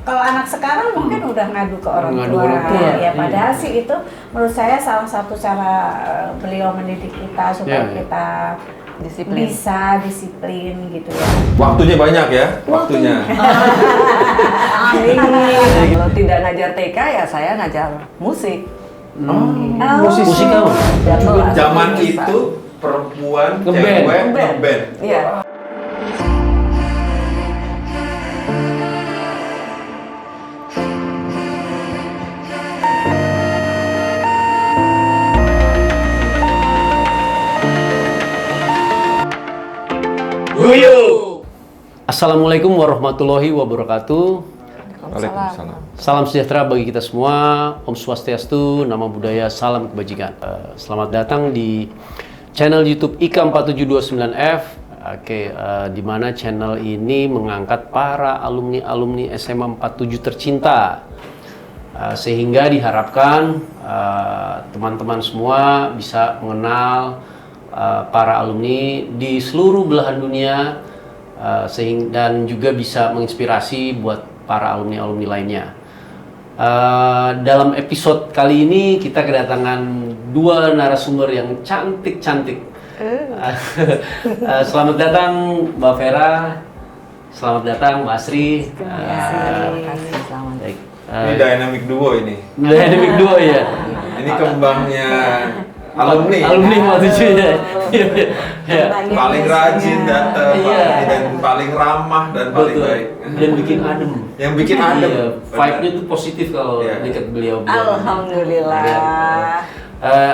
Kalau anak sekarang mungkin udah ngadu ke orang Ngadu tua. orang tua, Ya, padahal iya. sih itu menurut saya salah satu cara beliau mendidik kita supaya Iya. kita Disiplin. bisa disiplin gitu ya. Waktunya banyak ya, waktunya. Amin. Kalau tidak ngajar TK ya saya ngajar musik. Musik apa? Zaman itu perempuan, Ngeband. cewek, Ngeband. ngeband. Iya. Assalamualaikum warahmatullahi wabarakatuh. Waalaikumsalam. Salam sejahtera bagi kita semua. Om Swastiastu, Namo Buddhaya, salam kebajikan. Selamat datang di channel YouTube IKA 4729F. Di mana channel ini mengangkat para alumni SMA 47 tercinta. Sehingga diharapkan teman-teman semua bisa mengenal para alumni di seluruh belahan dunia, dan juga bisa menginspirasi buat para alumni-alumni lainnya. Dalam episode kali ini kita kedatangan dua narasumber yang cantik-cantik. Selamat datang Mbak Vera, selamat datang Mbak Asri. Terima kasih. Selamat. Baik. Ini dynamic duo ini. Dynamic duo ya. Ini kembangnya alumni. Alumni waktu itu ya. Ya. Paling rajin datang, Iya. dan paling ramah dan paling Betul. baik. Dan bikin adem. Yang bikin adem. Iya, vibe-nya tuh positif kalau Iya. dekat beliau. Alhamdulillah.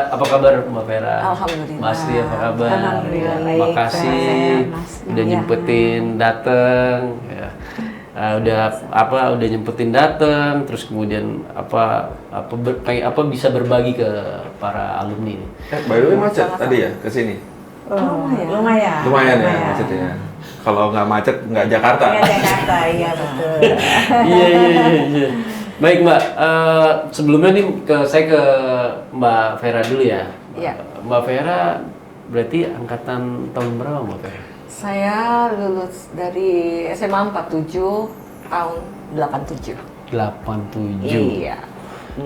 Apa kabar Mbak Vera? Alhamdulillah. Mbak Asri apa kabar? Alhamdulillah, baik. Makasih Sehat, Mas. udah Iya. nyempetin dateng. Ya. Udah nyempetin dateng, terus kemudian bisa berbagi ke para alumni ini. By the way macet tadi ya ke sini. Lumayan. Lumayan ya macetnya. Kalau nggak macet nggak Jakarta. Nggak Jakarta, iya betul. Iya. Baik Mbak, sebelumnya nih saya ke Mbak Vera dulu ya. Iya. Mbak Vera berarti angkatan tahun berapa Mbak Vera? Saya lulus dari SMA 47 tahun 87. 87. Iya.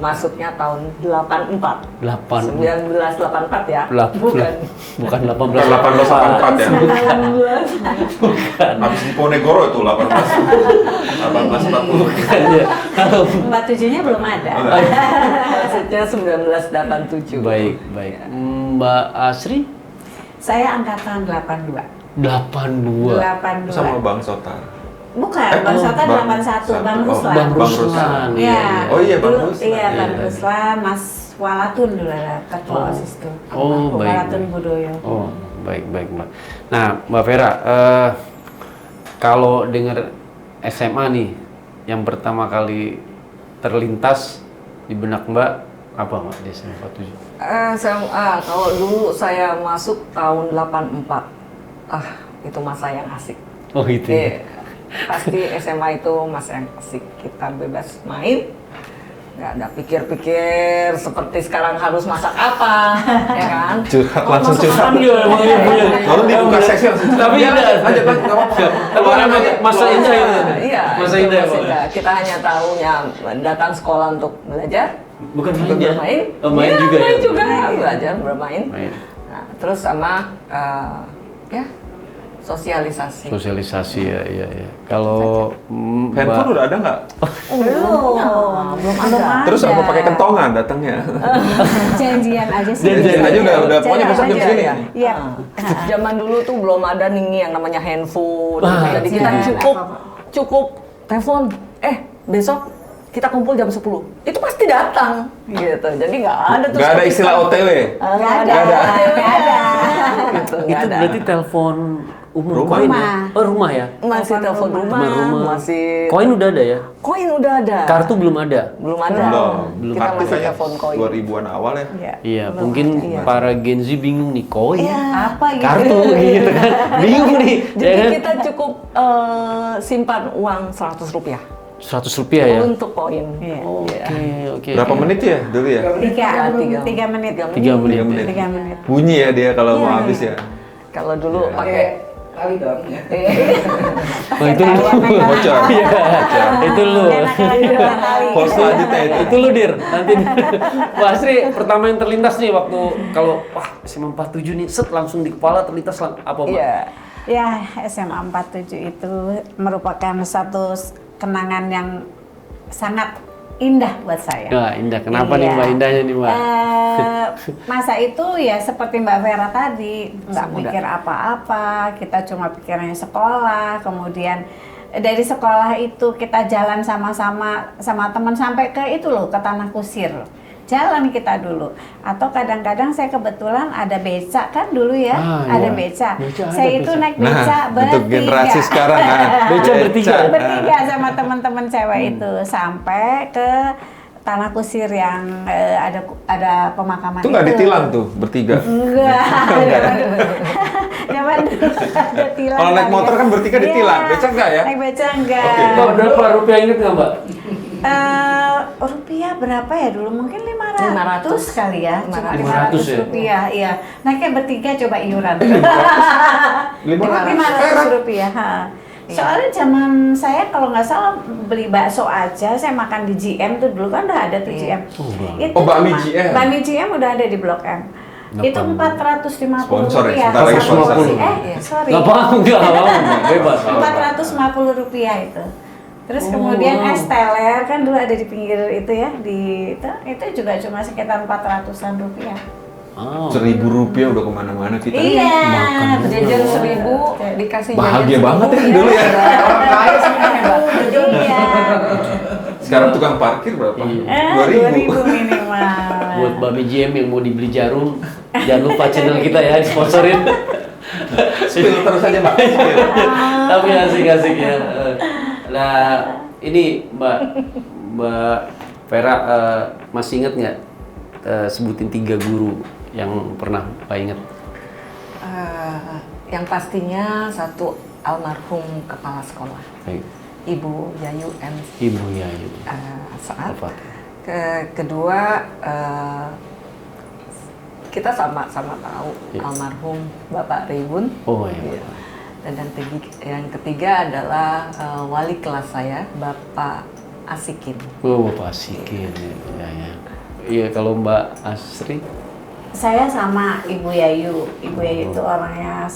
Masuknya tahun 84. 1984 ya. Bukan. Bukan 18. Bukan 1884 ya. 19. Habis di Ponegoro itu 1840. Bukan ya. 47-nya belum ada. Maksudnya 1987. Baik. Mbak Asri? Saya angkatan 82. 82. 82. Sama Bang Sotar. Bukan, Bang Sotan 81, Bang Ruslan. Bang Ruslan. Iya. Oh iya, Bang Dulu, Ruslan. Iya, Bang Iya. Ruslan, Mas Walatun dulu ada ketua Oh. OSIS tuh. Oh, baik. Walatun Budoyo. Oh, baik Mbak. Nah, Mbak Vera, kalau dengar SMA nih, yang pertama kali terlintas di benak Mbak apa Mbak di SMA 47? SMA, kalau dulu saya masuk tahun 84. Itu masa yang asik. Oh gitu ya? Pasti SMA itu masa yang asik. Kita bebas main, nggak ada pikir-pikir seperti sekarang harus masak apa, ya kan? Curhat, langsung curhat. Lalu Iya, dibuka seksi langsung. Tapi Ya, enggak. lanjut, nggak apa-apa. Tapi emang masa indah ya? Iya, Masa itu indah ya, masa Pak? indah. Kita hanya tahunya datang sekolah untuk belajar, Bukan main untuk ya? bermain. Oh, main Iya, juga main ya? juga, belajar, bermain. Main. Nah, terus sama sosialisasi. Sosialisasi ya. Kalau Handphone udah ada nggak? Belum ada. Terus apa pakai kentongan datangnya? Janjian aja sih. Janjian aja udah pokoknya Jangan besok jam aja segini. ya. Iya. Zaman dulu tuh belum ada nih yang namanya handphone. Wah, Jadi itu kita dia. cukup telepon. Besok kita kumpul jam 10. Itu pasti datang gitu. Jadi nggak ada tuh. Nggak ada istilah OTW. Nggak ada. Nggak ada. Nggak ada. Gitu, nggak itu ada. berarti telepon umum Rumah. koin ya? Oh rumah ya? Masih telepon rumah, Rumah. masih Koin udah ada ya? koin udah ada. Kartu belum ada? Belum ada. Belum. Kita Kartu masih kayaknya telepon koin. 2000-an awal ya. Iya, belum mungkin ada. Iya. para Gen Z bingung nih, koin? Apa gitu? Kartu gitu kan? Bingung nih, Jadi ya kan? kita cukup simpan uang 100 rupiah 100 rupiah ya? untuk koin. Iya. Oke. Berapa menit ya dulu ya? 3 menit. 3 menit. 3 menit. 3 menit. Bunyi ya dia kalau mau habis ya. Kalau dulu Iya. pakai kali dong ya. Oh, itu lu. Bocor. Iya, itu lu. Post selanjutnya Itu lu, Dir. Nanti Mbak Asri, pertama yang terlintas nih waktu kalau wah SMA 47 nih set langsung di kepala terlintas apa, Mbak? Iya. Ya, SMA 47 itu merupakan satu kenangan yang sangat indah buat saya. Nah, indah. Kenapa nih Iya. Mbak indahnya nih, Mbak? Masa itu ya seperti Mbak Vera tadi, nggak Muda. mikir apa-apa, kita cuma pikirannya sekolah, kemudian dari sekolah itu kita jalan sama-sama sama teman sampai ke itu loh, ke Tanah Kusir. Jalan kita dulu. Atau kadang-kadang saya kebetulan ada becak kan dulu ya, ada iya. becak. Becak ada, Saya itu becak. naik becak untuk generasi sekarang Becak bertiga. bertiga sama teman-teman cewek itu sampai ke Tanah Kusir yang ada pemakaman Itu nggak ditilang tuh bertiga. Enggak. Zaman dulu ada tilang. Kalau naik motor kan bertiga ditilang, Iya. becak nggak ya? Naik becak enggak. Mbak, berapa rupiah inget nggak, Mbak? Rupiah berapa ya dulu? Mungkin 500 kali ya. Cuma 500 ya? rupiah, iya. Naiknya bertiga coba iuran. 500 500 rupiah. Ha. Soalnya zaman saya kalau nggak salah beli bakso aja, saya makan di GM tuh dulu kan udah ada tuh GM. Oh, bakmi cuma- GM. Bakmi GM udah ada di Blok M. Itu 450 Sponsor ya, rupiah. sebentar lagi sponsor. Sorry. Nggak apa-apa, nggak apa-apa, bebas. 450 rupiah itu. Terus kemudian es teler kan dulu ada di pinggir itu ya, di itu juga cuma sekitar 400-an rupiah. Oh. 1.000 rupiah udah kemana-mana kita. Iya, Jajan 1.000 dikasih Bahagia jajan banget ya 10.000 dulu ya. Orang kaya sebenarnya hebat. Iya. Sekarang tukang parkir berapa? 2.000 minimal. Buat Babi GM yang mau dibeli jarum, jangan lupa channel kita ya disponsorin. Spill terus aja Mbak. Spill. Tapi asik-asik ya. Nah, ini Mbak Vera masih ingat nggak sebutin 3 guru yang pernah Mbak ingat? Yang pastinya satu almarhum kepala sekolah, Baik. Ibu Yayu M. Ibu Yayu. Saat. Apa? Kedua, kita sama-sama tahu Iya. almarhum Bapak Ribun. Oh iya. Dan yang ketiga adalah wali kelas saya, Bapak Asikin. Oh, Bapak Asikin. Ya, ya. Iya, kalau Mbak Asri? Saya sama Ibu Yayu. Ibu Yayu itu orangnya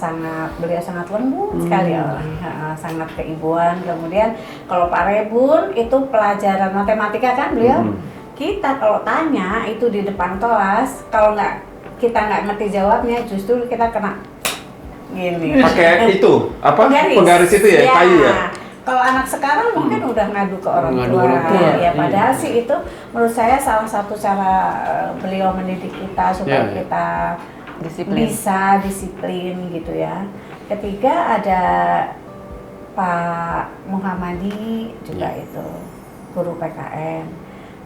beliau sangat lembut sekali orangnya, sangat keibuan. Kemudian kalau Pak Rebun itu pelajaran matematika kan beliau. Kita kalau tanya itu di depan kelas, kalau kita nggak ngerti jawabnya, justru kita kena gini. Pakai itu apa? Penggaris itu ya, kayu ya. Kalau anak sekarang mungkin udah ngadu ke orang Ngadu tua. orang tua. Ya padahal sih itu menurut saya salah satu cara beliau mendidik kita supaya Ya, ya. kita Disiplin. bisa disiplin gitu ya. Ketiga ada Pak Muhammadi juga itu guru PKN.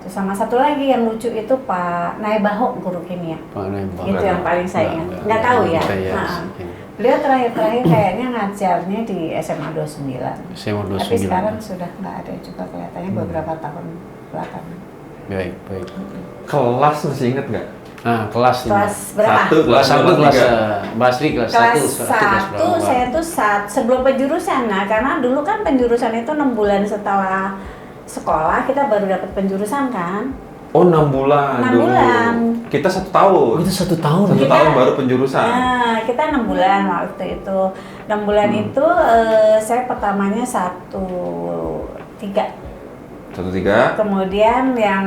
Terus sama satu lagi yang lucu itu Pak Naibahok guru kimia. Pak Nembak. Itu yang paling saya ingat. Nggak tahu ya. Nah, beliau terakhir kayaknya ngajarnya di SMA 29. SMA 29. Tapi sekarang sudah nggak ada juga kelihatannya beberapa tahun belakangan. Baik, baik. Kelas masih inget nggak? Nah, kelas nih. Kelas berapa? Satu, Kelas 1, kelas tiga. Mbak Asri kelas 1. Kelas 1 saya tuh sebelum penjurusan. Nah, karena dulu kan penjurusan itu 6 bulan setelah sekolah kita baru dapat penjurusan kan. Oh 6 bulan 6 dulu. bulan. Kita 1 tahun. Itu 1 tahun. 1 tahun baru penjurusan. Nah, kita 6 bulan waktu itu. 6 bulan itu saya pertamanya 1-3. 1-3. Kemudian yang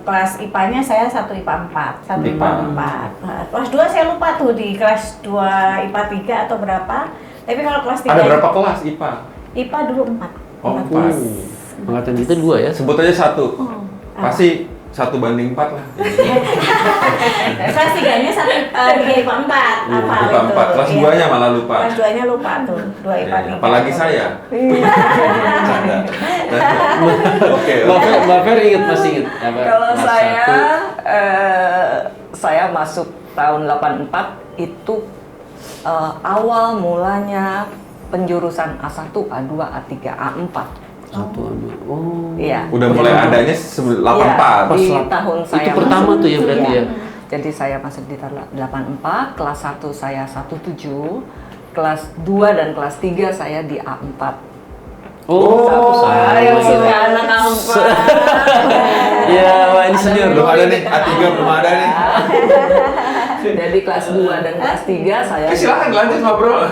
kelas IPA-nya saya 1 IPA 4. 1 IPA 4. Nah, kelas 2 saya lupa tuh di kelas 2 IPA 3 atau berapa. Tapi kalau kelas 3 Ada berapa kelas IPA? IPA dulu 4. Oh, 4. Angkatan kita 2 ya. Sebut aja 1. Pasti 1/4 lah. Kelas 3-nya 3 IPA 4. Apa IPA 4. Kelas 2-nya malah lupa. Kelas 2-nya lupa tuh. 2 IPA 3. Apalagi saya. Canda. Oke. Mbak Fer inget, masih inget? Apa? Kalau Kelas saya, 1. saya masuk tahun 84 itu awal mulanya penjurusan A1, A2, A3, A4. 1, 2. Oh. Iya. Udah mulai adanya 84. Iya, di Pas tahun saya itu pertama masuk. tuh ya berarti Iya. ya. Jadi saya masuk di tahun 84, kelas 1 saya 17, kelas 2 dan kelas 3 saya di A4. Oh, Yang suka anak A4. Ya, Pak Insinyur. Belum ada nih, A3 belum ada nih. Jadi kelas 2 dan kelas 3 saya Silakan lanjut ngobrol.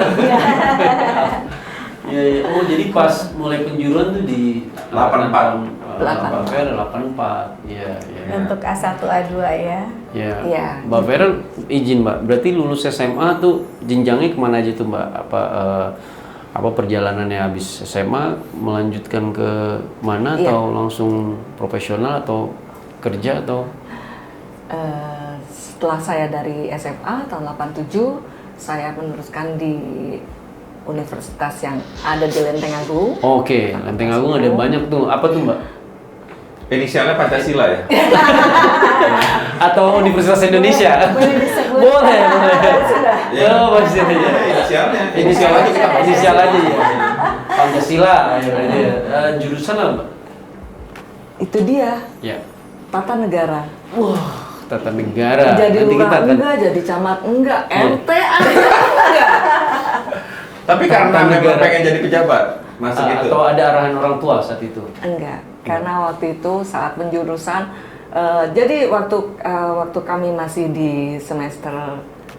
Ya, ya. Oh, jadi pas mulai penjuruan tuh di 84. 84. Iya, iya. Untuk A1 A2 ya. Ya. Iya. Mbak Vera izin Mbak, berarti lulus SMA tuh jenjangnya kemana aja tuh Mbak? Apa perjalanannya habis SMA melanjutkan ke mana Iya. atau langsung profesional atau kerja atau? setelah saya dari SMA tahun 87 saya meneruskan di universitas yang ada di Lenteng Agung. Oke, Lenteng Agung ada banyak tuh. Apa tuh Mbak? Inisialnya Pancasila ya? Atau Universitas Indonesia? Boleh disebut. Boleh, boleh. Ya. Oh, masih aja. Inisialnya. Inisial aja kita, inisial aja ya. Pancasila ya berarti ya. Jurusan apa, Mbak? Itu dia, Ya. tata negara. Wah, tata negara. Jadi Nanti kita lurah akan enggak, jadi camat enggak, Oh. RT enggak. Tapi karena Tata memang negara. pengen jadi pejabat, masuk gitu. atau ada arahan orang tua saat itu. Enggak, karena waktu itu saat penjurusan, jadi waktu kami masih di semester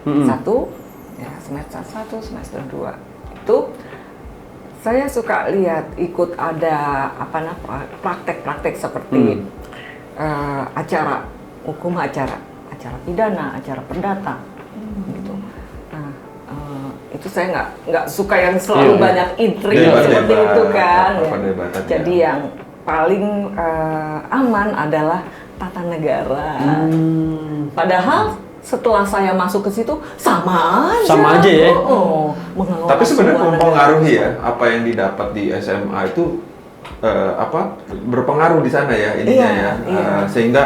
1, ya semester 1, semester 2 itu saya suka lihat ikut ada praktek-praktek seperti acara hukum acara pidana, acara perdata, gitu. Nah, itu saya nggak suka yang selalu Iya. banyak intrik Debat-debat, seperti itu kan. apa Ya. perdebatan, Jadi ya. yang paling aman adalah tata negara. Padahal setelah saya masuk ke situ sama aja. Sama aja ya? Mengelola Tapi sebenarnya sebuah mempengaruhi negara. ya, apa yang didapat di SMA itu berpengaruh di sana ya ininya Iya, ya. iya. Sehingga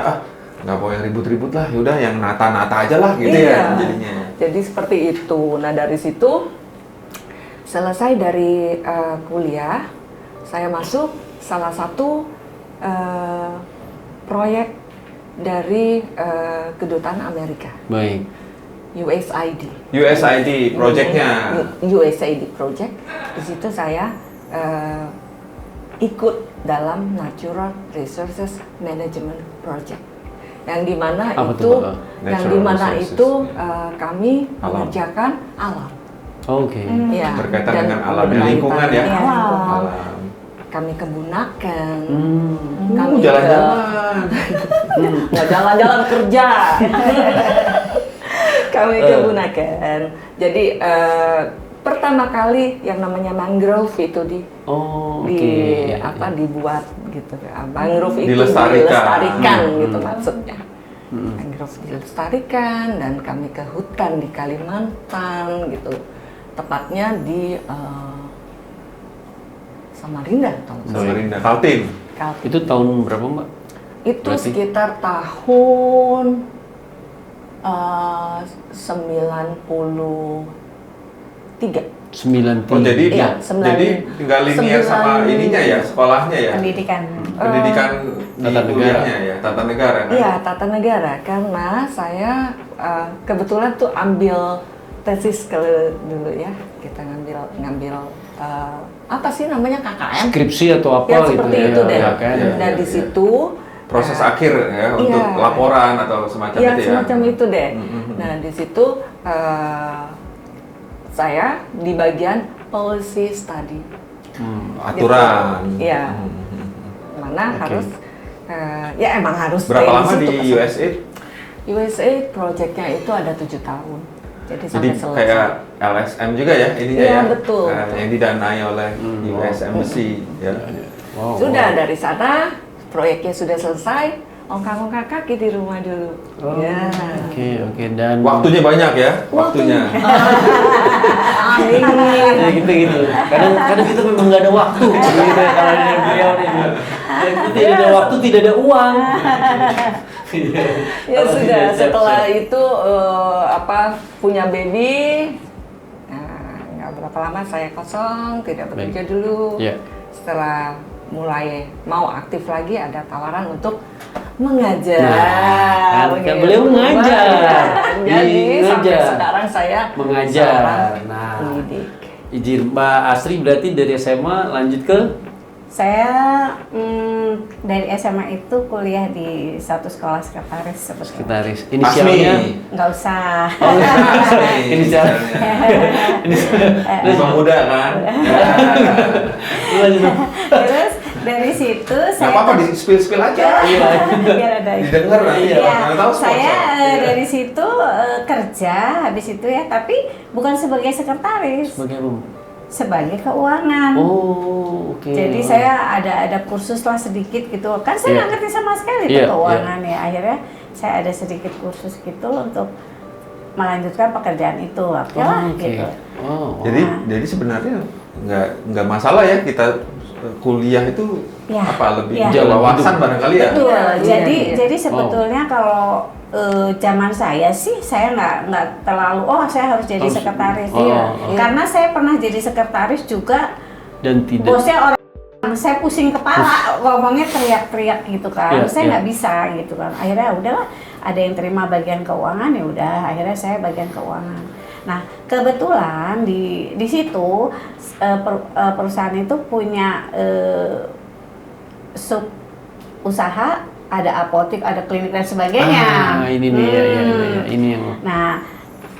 nggak mau yang ribut-ribut lah, yaudah yang nata-nata aja lah gitu Iya. ya jadinya. Jadi seperti itu. Nah dari situ selesai dari kuliah, saya masuk salah satu proyek dari kedutaan Amerika, Baik. USAID. USAID projectnya. USAID project. Di situ saya ikut dalam Natural Resources Management Project. Yang dimana Apa itu, tuh, Mbak? yang Natural dimana resources, itu ya. kami Alam. mengerjakan alam. Oke. Ya, Berkaitan dan dengan alam dan berkaitan lingkungan ya. dengan alam. Alam. Kami kebunakan. Hmm. Kami Jalan-jalan. nggak jalan-jalan kerja. Kami kebunakan. Jadi pertama kali yang namanya mangrove itu Oh, oke. dibuat gitu. Mangrove itu Dilestarikan. dilestarikan gitu maksudnya. Mangrove dilestarikan dan kami ke hutan di Kalimantan gitu. Tepatnya di Samarinda tahun Samarinda, Kaltim. Kaltim. Itu tahun berapa, Mbak? Itu Berarti? sekitar tahun 93. 93. Oh jadi Iya, jadi nggak linear sama sembilan- ininya ya, sekolahnya ya. Pendidikan. Pendidikan di Tata negara. kuliahnya ya, tata negara kan. Iya, tata negara. Karena saya kebetulan tuh ambil tesis dulu ya. Kita ngambil apa sih namanya KKM? Skripsi atau apa Ya gitu seperti ya? itu deh. Ya, kan? Iya, Dan iya, di iya. situ Proses akhir ya untuk Iya. laporan atau semacam ya itu ya. semacam itu deh. Mhm. Nah di situ saya di bagian policy study. Aturan. Iya. Mana Oke. harus ya emang harus Berapa stay lama di situ, kan. USA? USA projectnya itu ada 7 tahun. Jadi Jadi sampai selesai. kayak LSM juga ya ininya Iya, ya. betul. Yang didanai oleh US Embassy ya. Wow, Sudah wow. dari sana proyeknya sudah selesai. Ongkang-ongkang kaki di rumah dulu. Oh, Ya. Oke, dan Waktunya banyak ya, waktunya. ya gitu. Kadang kita memang nggak ada waktu gitu ya, kalau ada beliau nih. Ya, itu tidak ada waktu, tidak ada uang. Ya Kalau sudah tidak setelah siap-siap. itu punya baby. Nah, nggak berapa lama saya kosong, tidak bekerja dulu. Ya. Setelah mulai mau aktif lagi ada tawaran untuk Mengajar. Nah, kan begitu. beliau mengajar. Jadi sampai Mengajar. sekarang saya Mengajar. seorang Nah, pendidik. izin Mbak Asri berarti dari SMA lanjut ke Saya dari SMA itu kuliah di satu sekolah sekretaris sebetulnya. sekretaris. Inisialnya Nggak usah. inisial. Terus muda kan? Lanjut. Terus dari situ Nggak saya apa-apa, di spill aja. biar ada Didengar nanti. Iya. Ya, Mana tahu saya sponsor. Iya. dari situ kerja habis itu ya, tapi bukan sebagai sekretaris, Sebagai apa? sebagai keuangan. Oh, oke. Jadi saya ada kursus lah sedikit gitu. Kan saya nggak Iya. ngerti sama sekali Iya, tuh keuangan ya. Akhirnya saya ada sedikit kursus gitu untuk melanjutkan pekerjaan itu. Oke lah Oke. gitu. Oh. Jadi sebenarnya nggak masalah ya kita kuliah itu Ya, lebih ya. jalan wawasan barangkali ya. Betul. Iya, Jadi iya. sebetulnya kalau zaman saya sih saya nggak terlalu saya harus jadi Harus- sekretaris. oh, Iya. oh. Karena saya pernah jadi sekretaris juga. Dan tidak. Bosnya orang, saya pusing kepala ngomongnya teriak-teriak gitu kan. Iya, Saya iya. nggak bisa gitu kan. Akhirnya udahlah, ada yang terima bagian keuangan ya udah. Akhirnya saya bagian keuangan. Nah kebetulan di situ perusahaan itu punya sub usaha, ada apotik, ada klinik dan sebagainya. Ini nih ya, ini yang Nah,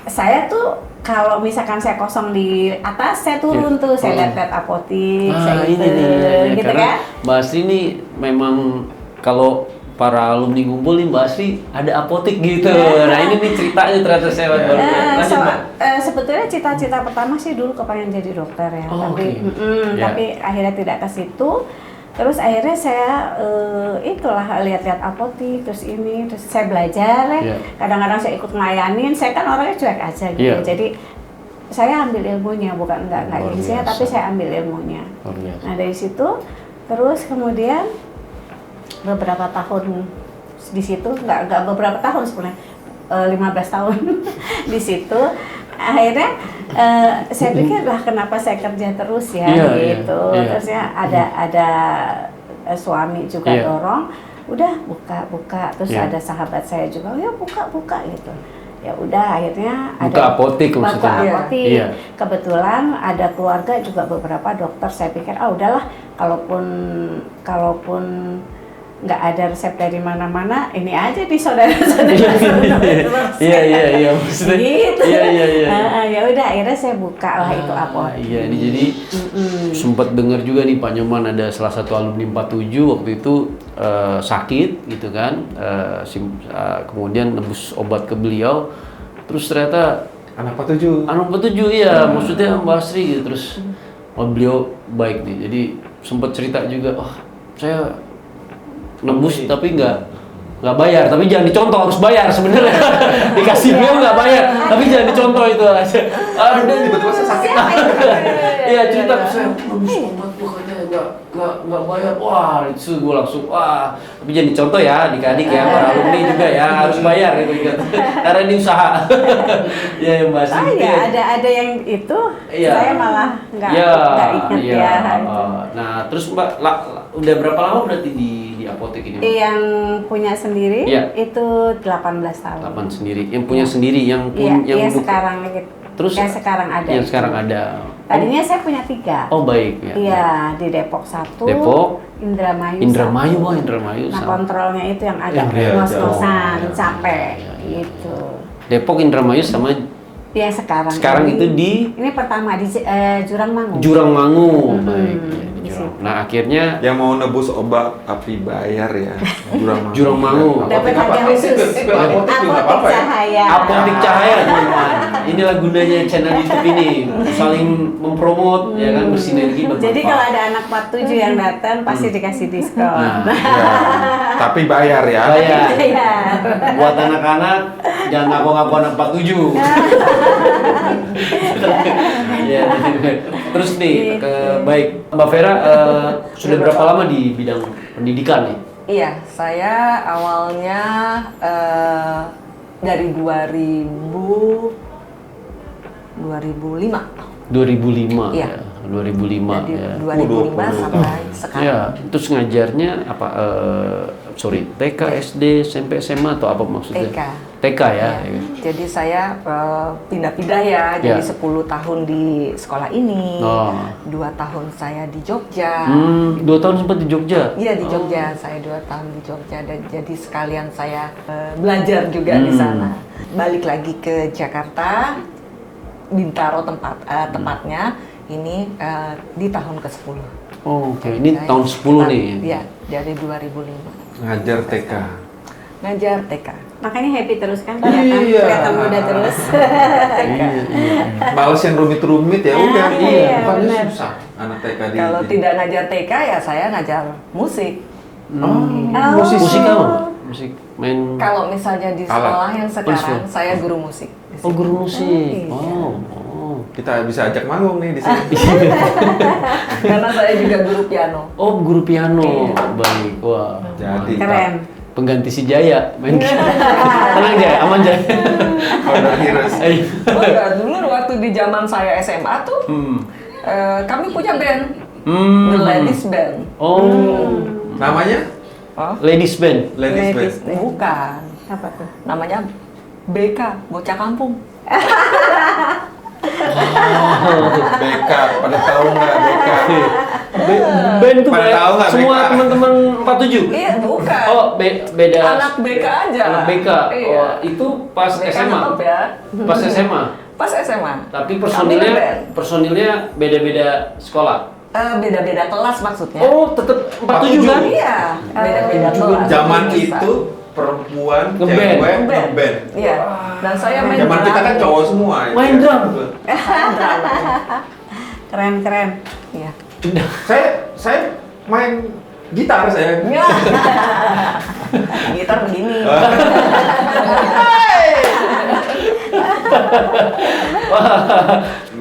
saya tuh kalau misalkan saya kosong di atas, saya turun tuh, saya lihat-lihat apotik, saya ini nih ya, gitu karena kan. Mbak Asri ini memang kalau para alumni ngumpul nih Mbak Asri ada apotik gitu. Nah ini nih ceritanya ternyata saya baru lanjut Mbak. Sebetulnya cita-cita pertama sih dulu kepengen jadi dokter ya, Oh, tapi oke. Ya. tapi akhirnya tidak ke situ. Terus akhirnya saya itulah lihat-lihat apotik, terus saya belajar ya. Ya. Kadang-kadang saya ikut ngelayanin, saya kan orangnya cuek aja gitu. Ya. Jadi saya ambil ilmunya, bukan nggak Luar gengsinya, biasa. tapi saya ambil ilmunya. Luar biasa. Nah dari situ, terus kemudian beberapa tahun di situ, nggak beberapa tahun sebenarnya, 15 tahun di situ. Akhirnya saya pikir lah kenapa saya kerja terus ya Iya, gitu. iya. Terus ya ada suami juga Iya. dorong, udah buka. Terus Iya. ada sahabat saya juga, ya buka gitu. Ya udah akhirnya Buka apotik buka maksudnya. apotik. Iya. Kebetulan ada keluarga juga beberapa dokter. Saya pikir udahlah, kalaupun nggak ada resep dari mana-mana, ini aja di saudara-saudara. Iya maksudnya. Gitu. Iya. Ya udah akhirnya saya buka lah itu apotek. Iya, ini jadi sempat dengar juga nih Pak Nyoman ada salah satu alumni 47 waktu itu sakit gitu kan, kemudian nebus obat ke beliau, terus ternyata Anak 47. anak 47 iya, maksudnya Mbak Asri gitu, terus beliau baik nih, jadi sempat cerita juga, saya nebus tapi nggak bayar, tapi jangan dicontoh, harus bayar sebenarnya. Dikasih beliau nggak bayar, tapi jangan dicontoh itu aja. Tiba-tiba saya sakit. Iya cerita ke saya, nebus obat gua katanya nggak bayar. Wah itu gue langsung tapi jangan dicontoh ya adik-adik ya, para alumni juga ya harus bayar gitu. Karena ini usaha. Ya Mbak Asri. Ya ada yang itu, Iya. saya malah nggak ingat iya. ya. Gitu. Nah terus Mbak udah berapa lama berarti di apotek ini? Mbak? Yang punya sendiri Iya. itu 18 tahun. 8 sendiri, yang punya sendiri, yang Iya, buka- sekarang gitu. Terus yang sekarang ada. Yang sekarang ada. Tadinya saya punya 3. Oh baik ya. Iya, di Depok 1, Depok, Indramayu. Indramayu, 1. wah Indramayu. Nah, sama. kontrolnya itu yang agak Yang ngos-ngosan, jauh. capek Iya, iya. gitu. Depok, Indramayu sama Yang sekarang itu di ini pertama di Jurang Mangu. Jurang Mangu. Mhm, Baik. Ya, di di Jurang. situ. Nah akhirnya Yang mau nebus obat tapi bayar ya. Jurang Mangu. Dapat Apotek apa? harga khusus. Apotek juga nggak apa-apa ya. Cahaya. Apotek Cahaya teman-teman. Inilah gunanya channel YouTube ini, saling mempromot ya kan, bersinergi bermanfaat. Jadi kalau ada anak 47 yang datang pasti dikasih diskon. Nah. Ya, tapi bayar ya. Bayar. Iya. Buat anak-anak jangan ngaku-ngaku anak 47. Ya, terus nih baik Mbak Vera, sudah berapa lama di bidang pendidikan nih? Iya, saya awalnya dari 2005. 2005 Iya. ya. 2005 Jadi ya. 2005 sampai sekarang. Ya, terus ngajarnya apa TK, SD, SMP, SMA atau apa maksudnya? TK. TK ya. Ya. Jadi saya pindah-pindah ya, jadi Ya. 10 tahun di sekolah ini, Oh. 2 tahun saya di Jogja. 2 tahun sempat di Jogja. Iya di Jogja, saya 2 tahun di Jogja dan jadi sekalian saya belajar juga di sana. Balik lagi ke Jakarta, Bintaro tempatnya ini di tahun ke-10. Oh, oke. Ini tahun 10 nih. Iya, dari 2005. Ngajar TK. Ngajar TK. Makanya happy terus kan Iya. kelihatan muda terus. Males yang rumit-rumit ya udah. iya, Bukannya benar. susah anak TK di. Kalau tidak ngajar TK ya saya ngajar musik. Musik apa? Musik main. Kalau misalnya di sekolah yang sekarang Instrumen. saya guru musik. di Oh, sini. guru musik. iya. Oh. Kita bisa ajak manggung nih di sini. Karena saya juga guru piano. Oh, guru piano. Iya. Baik. Wah. Jadi Keren. Pengganti si Jaya main gitar. Tenang Jaya, aman Jaya. Honor Heroes. Oh enggak, dulu waktu di zaman saya SMA tuh kami punya band, The Ladies Band. Oh. Namanya? Oh, Ladies Band. Ladies Band. bukan. Apa tuh? Namanya BK, Bocah Kampung. BK, pada tahu nggak BK? Band tuh Pada Mbak, tahu nggak semua BK? teman-teman 47. Iya, bukan. Oh, beda. Anak BK aja. Anak BK. Iya. Oh, itu pas BK SMA. tetap ya. Pas SMA. Pas SMA. Tapi Kami ngeband. personilnya beda-beda sekolah. Beda-beda kelas maksudnya. Oh, tetap 47 kan? Iya, beda-beda kelas. Zaman Bisa. itu perempuan, Ngeband. cewek, Ngeband. ngeband. Iya. Dan saya main Zaman kita kan drum. cowok semua. ya. Main drum. Keren. Iya. Saya main gitar saya. Ya. Gitar begini.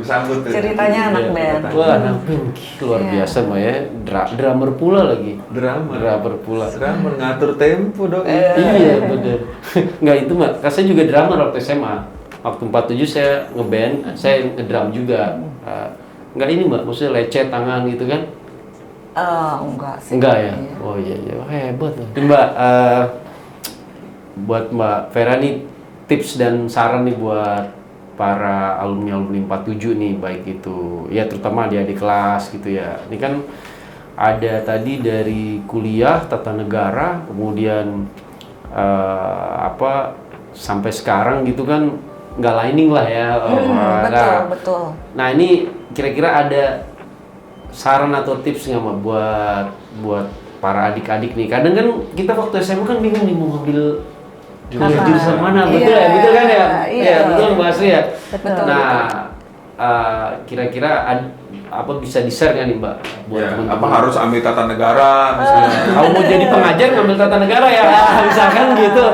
Sambut tuh. Ceritanya anak band. Wah, anak band luar Iya. biasa Mbak ya. Drummer pula lagi. Drummer Pula. Drummer ngatur tempo dong. Iya bener. Nggak itu Mbak, kan saya juga drummer waktu SMA. Waktu 47 saya ngeband, saya ngedrum juga. Nggak ini Mbak, maksudnya lecet tangan gitu kan? Enggak sih. Enggak ya? Iya. Oh iya, Wah, hebat loh. Ini, Mbak, buat Mbak Vera nih, tips dan saran nih buat para alumni-alumni 47 nih, baik itu ya terutama di kelas gitu ya. Ini kan ada tadi dari kuliah tata negara, kemudian sampai sekarang gitu kan nggak lining lah ya. Betul. Nah ini kira-kira ada saran atau tips nggak Mbak buat para adik-adik nih? Kadang kan kita waktu SMA kan bingung nih mau ngambil jurusan mana, betul ya, betul kan ya? Iya. Betul Mbak Asri ya. Betul. Nah, kira-kira apa bisa di-share nggak nih Mbak buat Ya, teman-teman? apa harus ambil tata negara misalnya? Kalau mau jadi pengajar ngambil tata negara ya, misalkan gitu.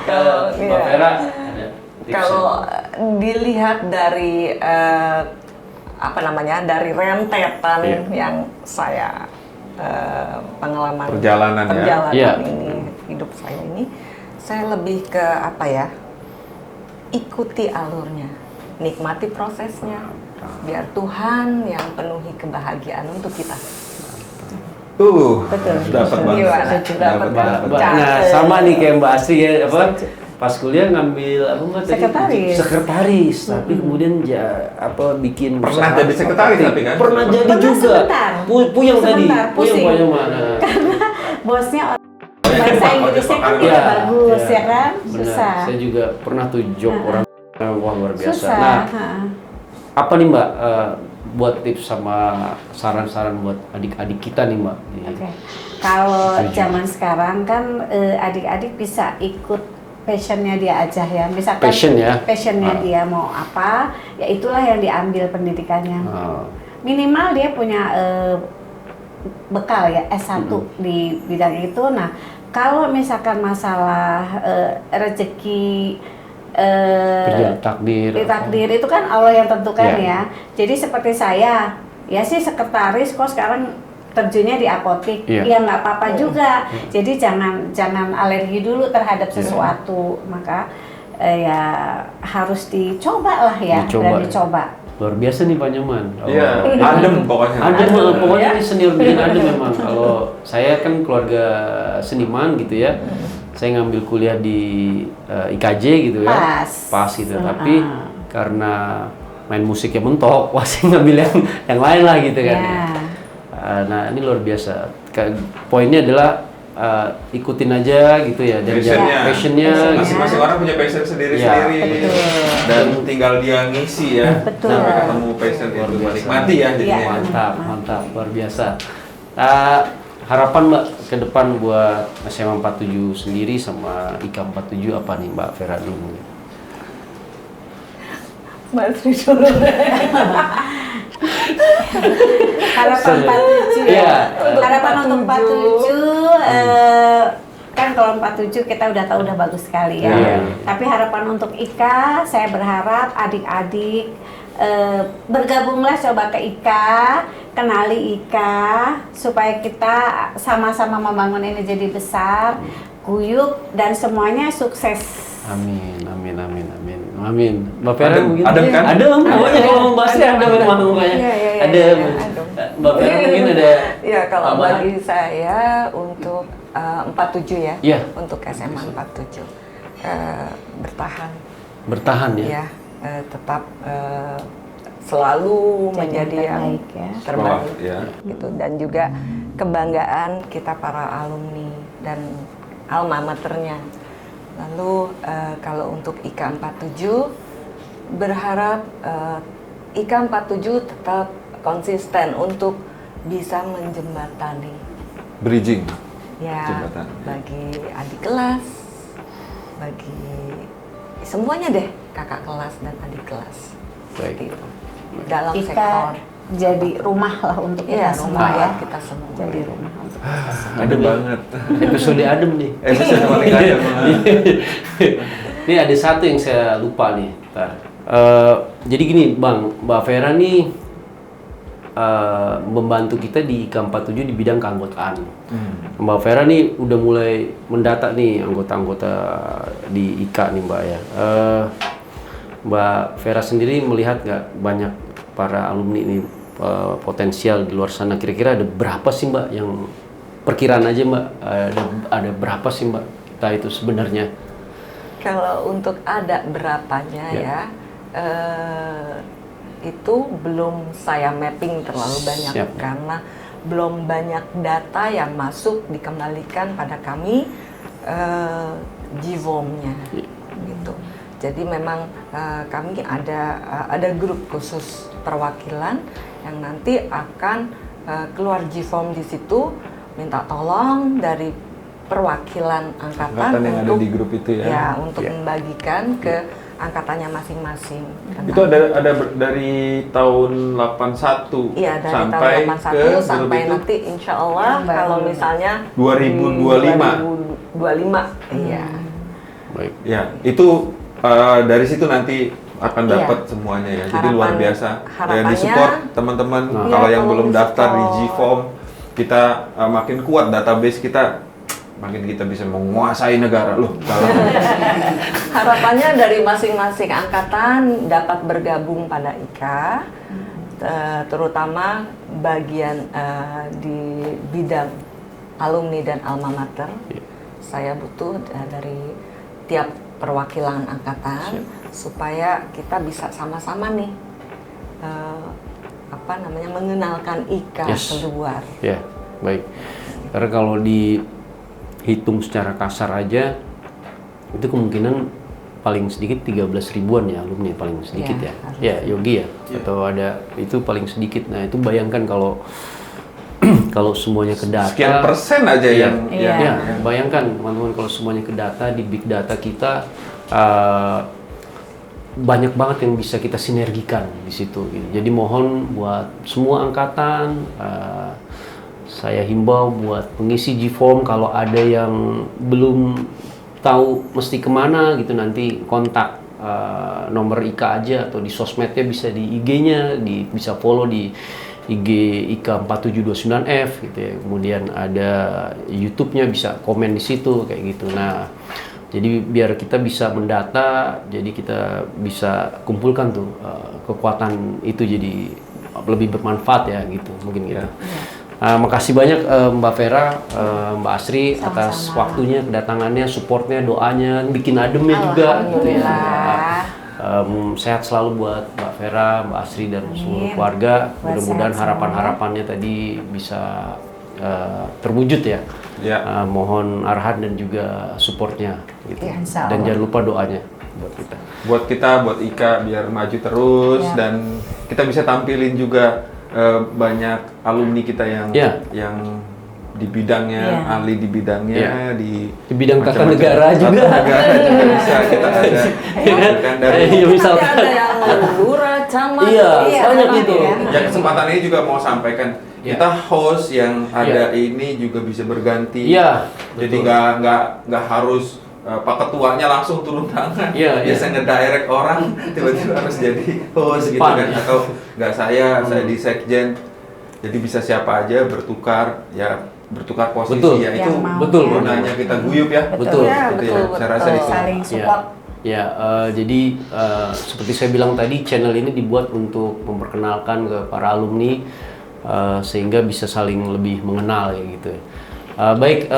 Kalau Mbak Iya. Vera ada tipsnya? Kalau dilihat dari dari rentetan Iya. yang saya pengalaman Perjalanan ya. Iya. ini hidup saya ini, saya lebih ke ikuti alurnya, nikmati prosesnya, biar Tuhan yang penuhi kebahagiaan untuk kita. Betul. Dapat banget. Gimana? Dapat banget. Nah, sama nih kayak Mbak Asri ya, pas kuliah ngambil apa Mbak tadi? Sekretaris, tapi kemudian bikin Pernah usaha. jadi sekretaris tapi kan? Pernah jadi Pernah juga. sebentar. Puyeng tadi. Sebentar, pusing. Puyeng mana? Bosnya bahasa Inggrisnya kan tidak bagus ya kan? Benar. Susah. Saya juga pernah tuh job orang wah luar biasa. Susah. Nah, ha. apa nih Mbak buat tips sama saran-saran buat adik-adik kita nih Mbak? Oke. Kalau zaman sekarang kan adik-adik bisa ikut passionnya dia aja ya. Misalkan passionnya dia mau apa, ya itulah yang diambil pendidikannya. Minimal dia punya bekal ya S1 di bidang itu. Nah, kalau misalkan masalah rezeki takdir itu kan Allah yang tentukan ya. Jadi seperti saya, ya sih sekretaris kok sekarang terjunnya di apotik, ya nggak apa-apa juga. Jadi jangan alergi dulu terhadap sesuatu, maka ya harus dicoba lah ya, dan dicoba. luar biasa nih Pak Nyoman. Iya, adem pokoknya. Adem, pokoknya ini senior bikin adem memang. Kalau saya kan keluarga seniman gitu ya, saya ngambil kuliah di IKJ gitu ya, pas gitu. Tapi karena main musiknya mentok, wah saya ngambil yang lain lah gitu kan. Nah ini luar biasa. Poinnya adalah ikutin aja gitu ya, dan passionnya. Masing-masing orang punya passion sendiri-sendiri, dan tinggal dia ngisi ya, sampai ketemu passion itu, menikmati ya jadinya. Mantap, luar biasa. Harapan Mbak ke depan buat SMA 47 sendiri sama IKA 47 apa nih Mbak Vera dulu? Mbak Sri dulu. Harapan 47 ya. Harapan untuk 47 kan kalau 47 kita udah tahu udah bagus sekali ya. Tapi harapan untuk IKA, saya berharap adik-adik bergabunglah coba ke IKA, kenali IKA supaya kita sama-sama membangun ini jadi besar, guyup dan semuanya sukses. Amin. Mbak Vera mungkin? Adem kan? Adem, pokoknya kalau membahasnya ada memang mukanya. Adem. Mbak Vera mungkin ada. Ya kalau bagi saya untuk 47 ya, untuk SMA 47 bertahan ya. Ya, tetap selalu menjadi yang terbaik gitu, dan juga kebanggaan kita para alumni dan alma maternya. Lalu kalau untuk IKA 47 berharap IKA 47 tetap konsisten untuk bisa menjembatani Bridging ya jembatan bagi adik kelas, bagi semuanya deh, kakak kelas dan adik kelas. Baik. Gitu. Dalam IKA sektor jadi rumah lah untuk kita semua ya. Kita semua. Jadi rumah untuk adem banget. Episode adem nih. Episode paling adem. Ini ada satu yang saya lupa nih. Jadi gini Bang, Mbak Vera nih membantu kita di IKA 47 di bidang keanggotaan. Mbak Vera nih udah mulai mendata nih anggota-anggota di IKA nih Mbak ya. Mbak Vera sendiri melihat nggak banyak para alumni ini potensial di luar sana, kira-kira ada berapa sih Mbak yang perkiraan aja Mbak, ada berapa sih Mbak kita itu sebenarnya? Kalau untuk ada berapanya itu belum saya mapping terlalu banyak. Karena belum banyak data yang masuk dikembalikan pada kami GIVOM-nya gitu. Jadi memang kami ada grup khusus perwakilan yang nanti akan keluar GIVOM di situ, minta tolong dari perwakilan angkatan yang untuk ada di grup itu ya. Untuk membagikan ke angkatannya masing-masing. Itu ada dari tahun 81 iya, dari sampai tahun 81 ke sampai itu nanti insya Allah kalau misalnya 2025. 2025 iya. Baik. Ya, itu dari situ nanti akan dapat semuanya ya. Jadi luar biasa. Ya, di support teman-teman. Kalau yang belum daftar di GIVOM, kita makin kuat database kita, makin kita bisa menguasai negara loh. Harapannya dari masing-masing angkatan dapat bergabung pada IKA, terutama bagian di bidang alumni dan alma mater. Saya butuh dari tiap perwakilan angkatan supaya kita bisa sama-sama nih mengenalkan IKA keluar. Ya, baik. Karena kalau dihitung secara kasar aja itu kemungkinan paling sedikit 13 ribuan ya alumni paling sedikit ya. Ya, Yogi ya. Atau ada itu paling sedikit. Nah, itu bayangkan kalau kalau semuanya ke data, sekian persen aja yang bayangkan teman-teman kalau semuanya ke data, di big data kita banyak banget yang bisa kita sinergikan di situ gitu. Jadi mohon buat semua angkatan, saya himbau buat pengisi GIVOM kalau ada yang belum tahu mesti kemana gitu, nanti kontak nomor IKA aja atau di sosmednya, bisa di IG-nya, bisa follow di IG IKA 4729F gitu ya. Kemudian ada YouTube-nya, bisa komen di situ kayak gitu. Nah, Jadi biar kita bisa mendata, jadi kita bisa kumpulkan tuh kekuatan itu jadi lebih bermanfaat ya gitu, mungkin gitu. Makasih banyak Mbak Vera, Mbak Asri atas waktunya, kedatangannya, supportnya, doanya, bikin ademnya juga gitu ya. Sehat selalu buat Mbak Vera, Mbak Asri dan seluruh keluarga. Mudah-mudahan harapan-harapannya tadi bisa terwujud ya. Mohon arahan dan juga supportnya gitu. Dan jangan lupa doanya buat kita. Buat Ika biar maju terus dan kita bisa tampilin juga banyak alumni kita yang di bidangnya, ahli di bidangnya, di bidang tata negara juga. Bisa kita ada. Kan dari misalkan ada yang lurah, camat. Banyak itu. Ya kesempatan ini juga mau sampaikan. Kita host yang ada ini juga bisa berganti. Jadi nggak harus Pak Ketuanya langsung turun tangan. Biasa ngedirect orang tiba-tiba harus jadi host gitu kan, atau nggak saya di sekjen. Jadi bisa siapa aja bertukar posisi ya itu betul gunanya kita guyup ya. Betul. Saya rasa itu. Saling support. Jadi seperti saya bilang tadi, channel ini dibuat untuk memperkenalkan ke para alumni sehingga bisa saling lebih mengenal ya gitu. Baik,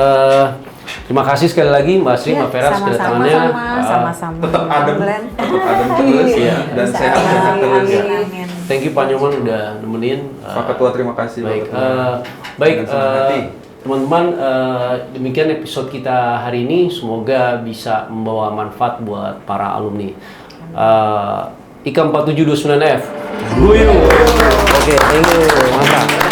terima kasih sekali lagi Mbak Asri, Mbak Vera kedatangannya. Sama-sama. Tetap adem terus dan sehat terus ya. Thank you Pak Nyoman udah nemenin. Pak Ketua terima kasih. Baik, teman-teman, demikian episode kita hari ini. Semoga bisa membawa manfaat buat para alumni. IKA 4729F. Oke, thank you. Mantap.